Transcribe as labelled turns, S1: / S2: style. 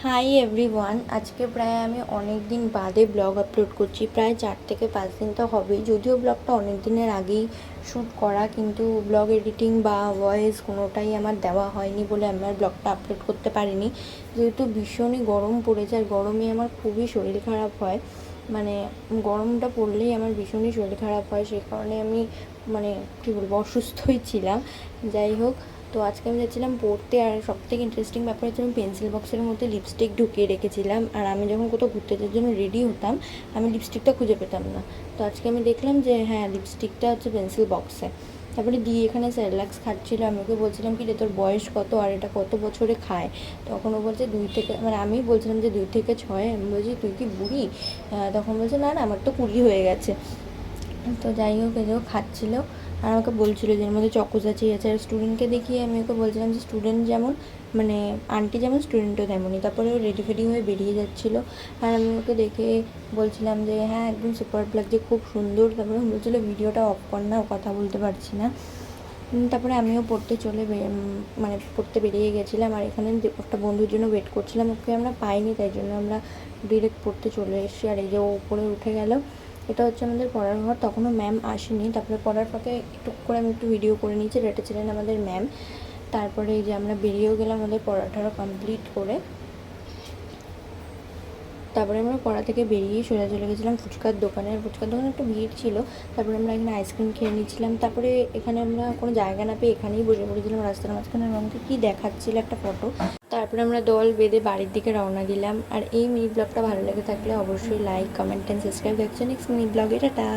S1: Hi everyone, আজকে প্রায় আমি অনেক দিন বাদে ব্লগ আপলোড করছি। প্রায় 4 থেকে 5 দিন তো হবেই, যদিও ব্লগটা অনেক দিনের আগেই শ্যুট করা, কিন্তু ব্লগ এডিটিং বা ভয়েস কোনোটাই আমার দেওয়া হয়নি বলে আমি আর ব্লগটা আপলোড করতে পারিনি। যেহেতু ভীষণই গরম পড়েছে, আর গরমে আমার খুবই শরীর খারাপ হয়, মানে গরমটা পড়লেই আমার ভীষণই শরীর খারাপ হয়, সেই কারণে আমি কী বলবো, অসুস্থই ছিলাম। যাই হোক, তো আজকে আমি যাচ্ছিলাম পড়তে, আর সবথেকে ইন্টারেস্টিং ব্যাপার হচ্ছে আমি পেন্সিল বক্সের মধ্যে লিপস্টিক ঢুকিয়ে রেখেছিলাম, আর আমি যখন কোথাও ঘুরতে যাওয়ার জন্য রেডি হতাম আমি লিপস্টিকটা খুঁজে পেতাম না। তো আজকে আমি দেখলাম যে হ্যাঁ, লিপস্টিকটা হচ্ছে পেন্সিল বক্সে। তারপরে দিয়ে এখানে স্যারলাক্স খাচ্ছিল, আমি ওকে বলছিলাম কি রে তোর বয়স কত আর এটা কত বছরে খায়। তখন ও বলছে 2 থেকে, আমি বলছিলাম যে 2 থেকে 6। আমি বলছি তুই কি বুড়ি? তখন বলছে না না, আমার তো 20 হয়ে গেছে। তো যাই হোক, এও খাচ্ছিলো আর আমাকে বলছিলো যে এর মধ্যে চকোস আছে আছে। আর স্টুডেন্টকে দেখিয়ে আমি ওকে বলছিলাম যে স্টুডেন্ট যেমন, আন্টি যেমন স্টুডেন্টও তেমনই। তারপরে ও রেডি ফেডি হয়ে বেরিয়ে যাচ্ছিলো, আর আমি ওকে দেখে বলছিলাম যে হ্যাঁ একদম সুপার লাগছে, খুব সুন্দর। তারপরে বলছিলো ভিডিওটা অফ কর না, কথা বলতে পারছি না। তারপরে আমিও পড়তে বেরিয়ে গেছিলাম, আর এখানে একটা বন্ধুর জন্য ওয়েট করছিলাম, ওকে আমরা পাইনি, তাই জন্য আমরা ডিরেক্ট পড়তে চলে এসেছি। আর এই যে ও উপরে উঠে গেল, এটা হচ্ছে আমাদের পড়ার ঘর। তখনও ম্যাম আসেনি। তারপরে পড়ার ফাঁকে টুক করে আমি একটু ভিডিও করে নিয়েছি, এটা ছিলেন আমাদের ম্যাম। তারপরে এই যে আমরা বেরিয়েও গেলাম আমাদের পড়াটা কমপ্লিট করে। তারপরে আমরা পড়া থেকে বেরিয়ে সোজা চলে গেছিলাম ফুচকার দোকানে। আর ফুচকার দোকানে একটু ভিড় ছিল, তারপরে আমরা এখানে আইসক্রিম খেয়ে নিচ্ছিলাম। তারপরে এখানে আমরা কোনো জায়গা না পেয়ে এখানেই বসে পড়েছিলাম রাস্তার মাঝখানে। আমাকে কী দেখাচ্ছিল একটা ফটো। তারপরে আমরা দল বেঁধে বাড়ির দিকে রওনা দিলাম। আর এই মিনি ব্লগটা ভালো লেগে থাকলে অবশ্যই লাইক, কমেন্ট অ্যান্ড সাবস্ক্রাইব। দেখছো নেক্সট মিনি ব্লগে, টাটা।